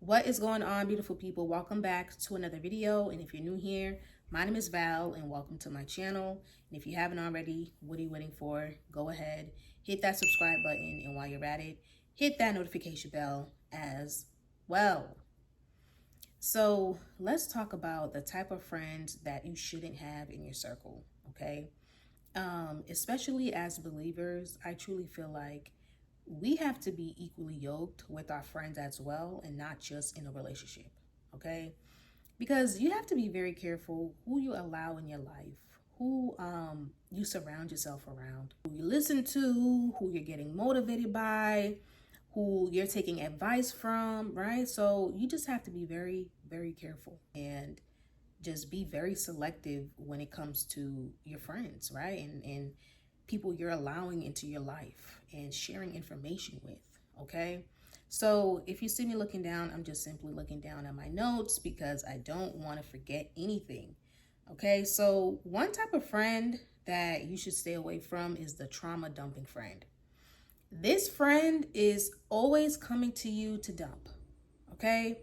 What is going on, beautiful people? Welcome back to another video. And if you're new here, my name is Val and welcome to my channel. And if you haven't already, what are you waiting for? Go ahead, hit that subscribe button, and while you're at it, hit that notification bell as well. So let's talk about the type of friends that you shouldn't have in your circle, okay? Especially as believers, I truly feel like we have to be equally yoked with our friends as well, and not just in a relationship, okay? Because you have to be very careful who you allow in your life, who you surround yourself around, who you listen to, who you're getting motivated by, who you're taking advice from, right? So you just have to be very, very careful and just be very selective when it comes to your friends, right? And people you're allowing into your life and sharing information with, okay? So if you see me looking down, I'm just simply looking down at my notes because I don't want to forget anything, okay? So one type of friend that you should stay away from is the trauma dumping friend. This friend is always coming to you to dump, okay?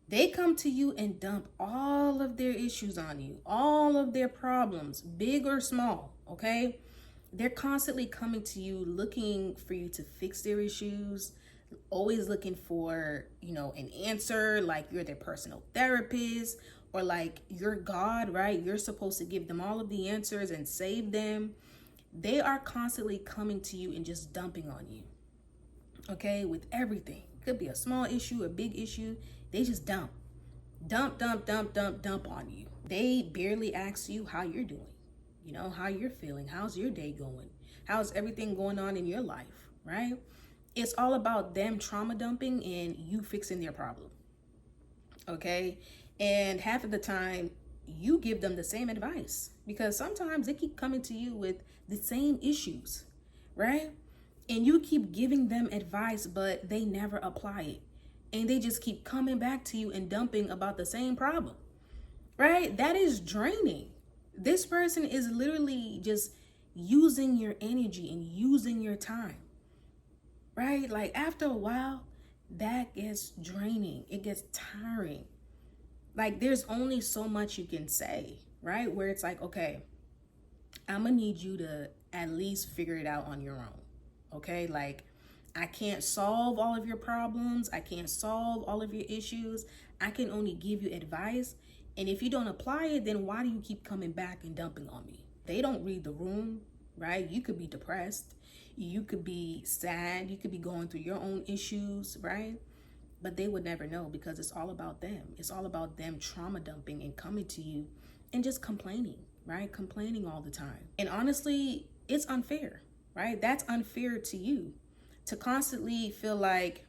They come to you and dump all of their issues on you, all of their problems, big or small, okay? They're constantly coming to you looking for you to fix their issues, always looking for, an answer, like you're their personal therapist or like you're God, right? You're supposed to give them all of the answers and save them. They are constantly coming to you and just dumping on you, okay, with everything. Could be a small issue, a big issue. They just dump on you. They barely ask you how you're doing, how you're feeling, how's your day going, how's everything going on in your life, right? It's all about them trauma dumping and you fixing their problem, okay? And half of the time, you give them the same advice because sometimes they keep coming to you with the same issues, right? And you keep giving them advice, but they never apply it. And they just keep coming back to you and dumping about the same problem, right? That is draining. This person is literally just using your energy and using your time, right? Like after a while, that gets draining. It gets tiring. Like there's only so much you can say, right? Where it's like, okay, I'm gonna need you to at least figure it out on your own, okay? Like I can't solve all of your problems. I can't solve all of your issues. I can only give you advice. And if you don't apply it, then why do you keep coming back and dumping on me? They don't read the room, right? You could be depressed. You could be sad. You could be going through your own issues, right? But they would never know because it's all about them. It's all about them trauma dumping and coming to you and just complaining, right? Complaining all the time. And honestly, it's unfair, right? That's unfair to you to constantly feel like,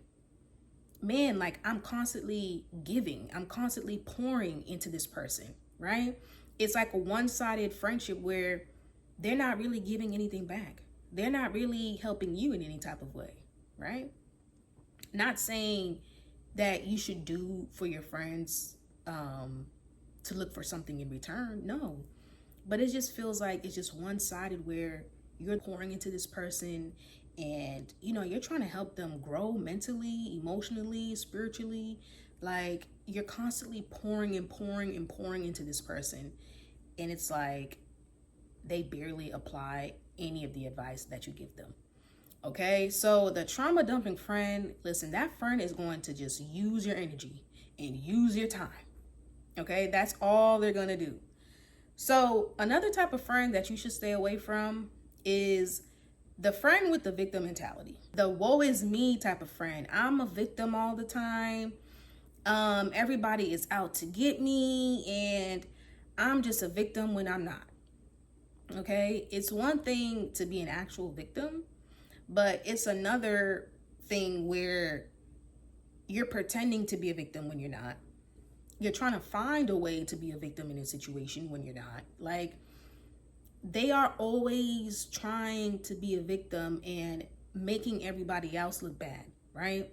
man, like I'm constantly giving, I'm constantly pouring into this person, right? It's like a one-sided friendship where they're not really giving anything back. They're not really helping you in any type of way, right? Not saying that you should do for your friends to look for something in return. No, but it just feels like it's just one-sided where you're pouring into this person and you're trying to help them grow mentally, emotionally, spiritually. Like you're constantly pouring and pouring and pouring into this person, and it's like they barely apply any of the advice that you give them. Okay, so the trauma dumping friend, listen, that friend is going to just use your energy and use your time. Okay, that's all they're gonna do. So another type of friend that you should stay away from is the friend with the victim mentality. The woe is me type of friend. I'm a victim all the time. Everybody is out to get me and I'm just a victim when I'm not. Okay, it's one thing to be an actual victim, but it's another thing where you're pretending to be a victim when you're not. You're trying to find a way to be a victim in a situation when you're not. Like they are always trying to be a victim and making everybody else look bad, right?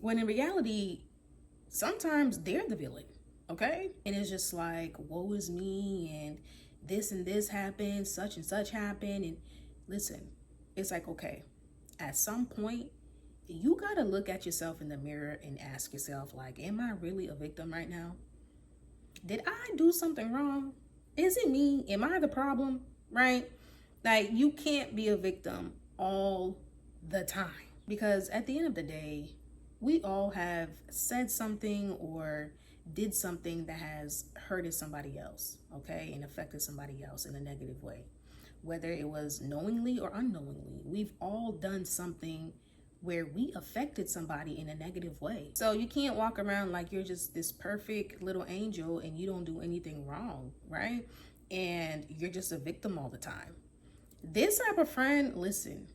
When in reality, sometimes they're the villain, okay? And it's just like, woe is me and this happened, such and such happened. And listen, it's like, okay, at some point, you got to look at yourself in the mirror and ask yourself, like, am I really a victim right now? Did I do something wrong? Is it me? Am I the problem? Right? Like, you can't be a victim all the time, because at the end of the day, we all have said something or did something that has hurted somebody else, okay, and affected somebody else in a negative way. Whether it was knowingly or unknowingly, we've all done something where we affected somebody in a negative way. So you can't walk around like you're just this perfect little angel and you don't do anything wrong, right? And you're just a victim all the time. This type of friend, listen,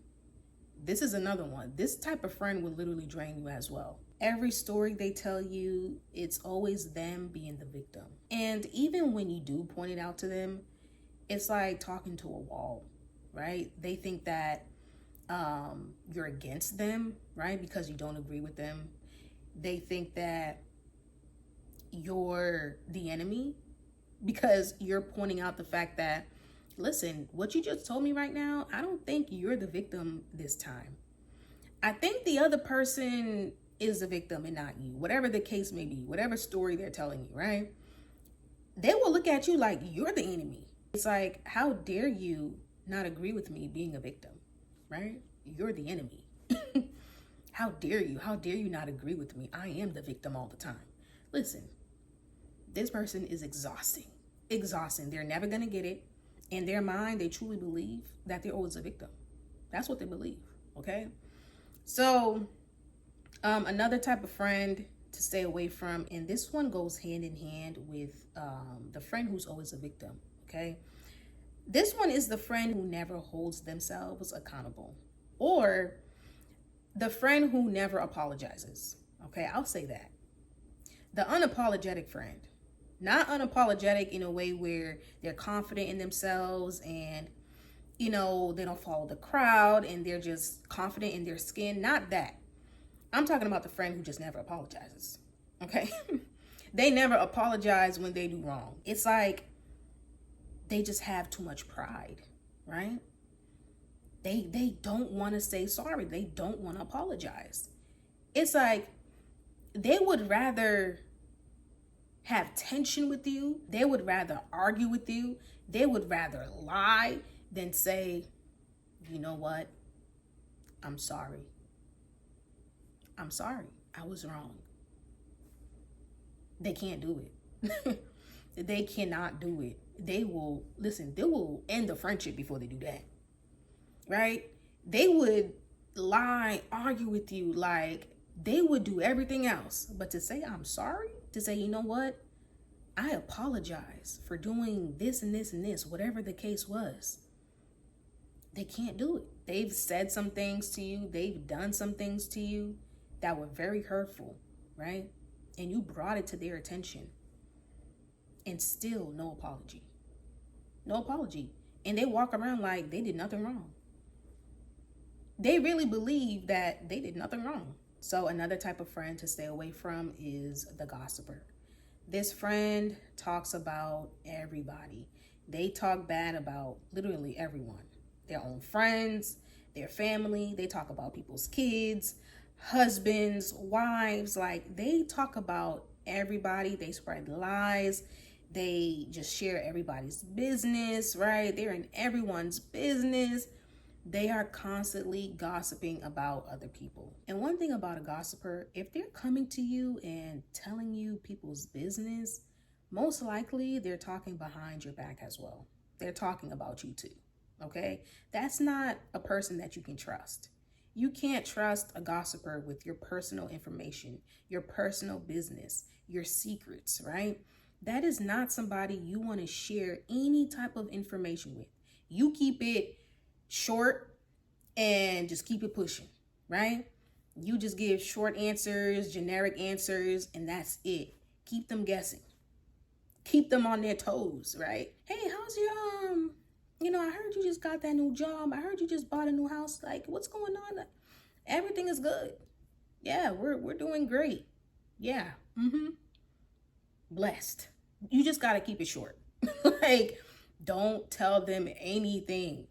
this is another one. This type of friend will literally drain you as well. Every story they tell you, it's always them being the victim. And even when you do point it out to them, it's like talking to a wall, right? They think that you're against them, right? Because you don't agree with them. They think that you're the enemy because you're pointing out the fact that, listen, what you just told me right now, I don't think you're the victim this time. I think the other person is the victim and not you, whatever the case may be, whatever story they're telling you, right? They will look at you like you're the enemy. It's like, how dare you not agree with me being a victim, right? You're the enemy. How dare you? How dare you not agree with me? I am the victim all the time. Listen, this person is exhausting. They're never going to get it. In their mind, they truly believe that they're always a victim. That's what they believe, okay? So, another type of friend to stay away from, and this one goes hand in hand with the friend who's always a victim, okay? This one is the friend who never holds themselves accountable, or the friend who never apologizes, okay? I'll say that. The unapologetic friend. Not unapologetic in a way where they're confident in themselves and, they don't follow the crowd and they're just confident in their skin. Not that. I'm talking about the friend who just never apologizes, okay? They never apologize when they do wrong. It's like they just have too much pride, right? They don't want to say sorry. They don't want to apologize. It's like they would rather have tension with you. They would rather argue with you. They would rather lie than say, you know what? I'm sorry. I'm sorry. I was wrong. They can't do it. They cannot do it. They will end the friendship before they do that. Right? They would lie, argue with you, like they would do everything else. But to say, I'm sorry, to say, you know what? I apologize for doing this and this and this, whatever the case was. They can't do it. They've said some things to you. They've done some things to you that were very hurtful, right? And you brought it to their attention. And still no apology. No apology. And they walk around like they did nothing wrong. They really believe that they did nothing wrong. So another type of friend to stay away from is the gossiper. This friend talks about everybody. They talk bad about literally everyone. Their own friends, their family. They talk about people's kids, husbands, wives. Like, they talk about everybody. They spread lies. They just share everybody's business, right? They're in everyone's business. They are constantly gossiping about other people. And one thing about a gossiper, if they're coming to you and telling you people's business, most likely they're talking behind your back as well. They're talking about you too, okay? That's not a person that you can trust. You can't trust a gossiper with your personal information, your personal business, your secrets, right? That is not somebody you want to share any type of information with. You keep it short and just keep it pushing, right? You just give short answers, generic answers, and that's it. Keep them guessing. Keep them on their toes, right? Hey, how's your, I heard you just got that new job. I heard you just bought a new house. Like, what's going on? Everything is good. Yeah, we're doing great. Yeah. Blessed. You just got to keep it short. Like, don't tell them anything.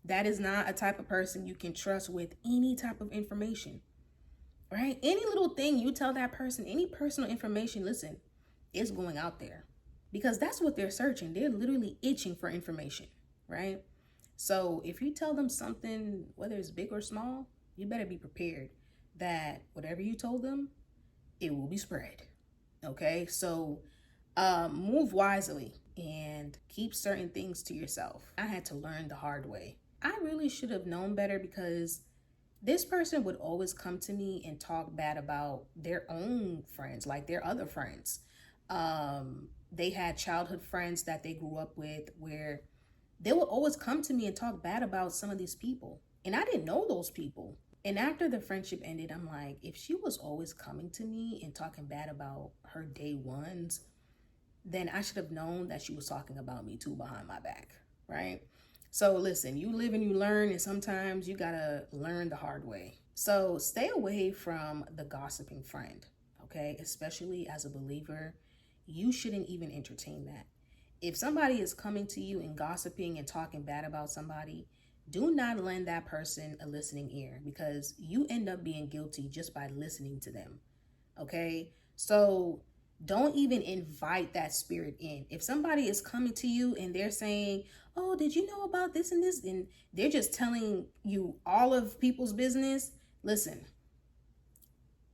That is not a type of person you can trust with any type of information. right? Any little thing you tell that person, any personal information, listen, it's going out there because that's what they're searching. They're literally itching for information, right? So if you tell them something, whether it's big or small, you better be prepared that whatever you told them, it will be spread. Okay, so move wisely and keep certain things to yourself. I had to learn the hard way. I really should have known better because this person would always come to me and talk bad about their own friends, like their other friends. They had childhood friends that they grew up with where they would always come to me and talk bad about some of these people. And I didn't know those people. And after the friendship ended, I'm like, if she was always coming to me and talking bad about her day ones, then I should have known that she was talking about me too behind my back, right? So listen, you live and you learn, and sometimes you gotta learn the hard way. So stay away from the gossiping friend, okay? Especially as a believer, you shouldn't even entertain that. If somebody is coming to you and gossiping and talking bad about somebody, do not lend that person a listening ear because you end up being guilty just by listening to them, okay? So don't even invite that spirit in. If somebody is coming to you and they're saying, oh, did you know about this and this? And they're just telling you all of people's business. Listen,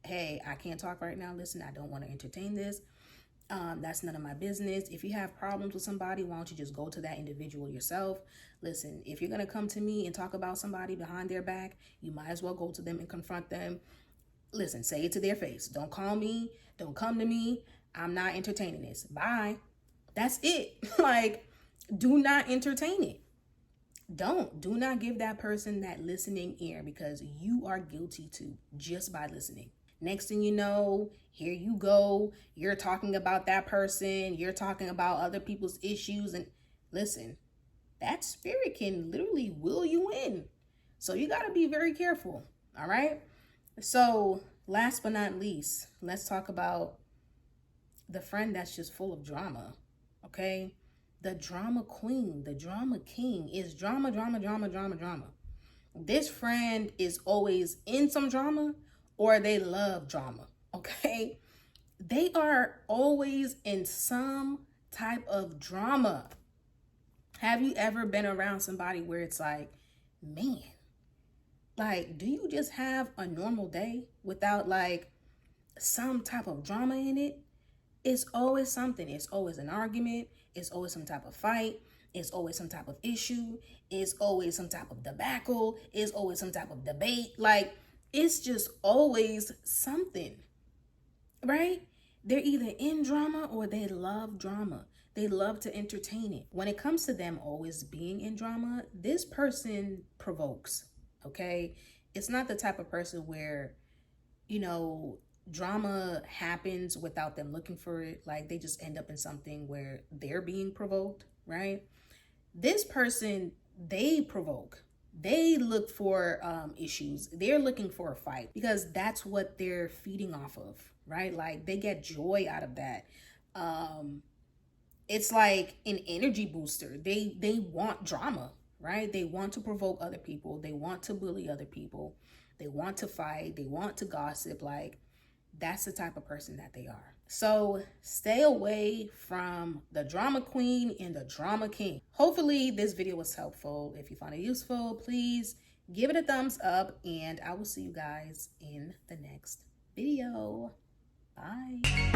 hey, I can't talk right now. Listen, I don't want to entertain this. That's none of my business. If you have problems with somebody, why don't you just go to that individual yourself? Listen, if you're going to come to me and talk about somebody behind their back, you might as well go to them and confront them. Listen, say it to their face. Don't call me. Don't come to me. I'm not entertaining this. Bye. That's it. Like, do not entertain it. Do not give that person that listening ear because you are guilty too just by listening. Next thing you know, here you go. You're talking about that person. You're talking about other people's issues. And listen, that spirit can literally will you in. So you got to be very careful. All right. So last but not least, let's talk about the friend that's just full of drama. Okay. The drama queen, the drama king is drama, drama, drama, drama, drama. This friend is always in some drama or they love drama. Okay. They are always in some type of drama. Have you ever been around somebody where it's like, man, like, do you just have a normal day without like some type of drama in it? It's always something. It's always an argument. It's always some type of fight. It's always some type of issue. It's always some type of debacle. It's always some type of debate. Like, it's just always something, right? They're either in drama or they love drama. They love to entertain it. When it comes to them always being in drama, this person provokes, okay? It's not the type of person where, you know, drama happens without them looking for it. Like they just end up in something where they're being provoked, right? This person, they provoke. They look for issues. They're looking for a fight because that's what they're feeding off of, right? Like they get joy out of that. It's like an energy booster. They want drama, right? They want to provoke other people. They want to bully other people. They want to fight. They want to gossip. Like that's the type of person that they are. So stay away from the drama queen and the drama king. Hopefully this video was helpful. If you found it useful, please give it a thumbs up and I will see you guys in the next video. Bye.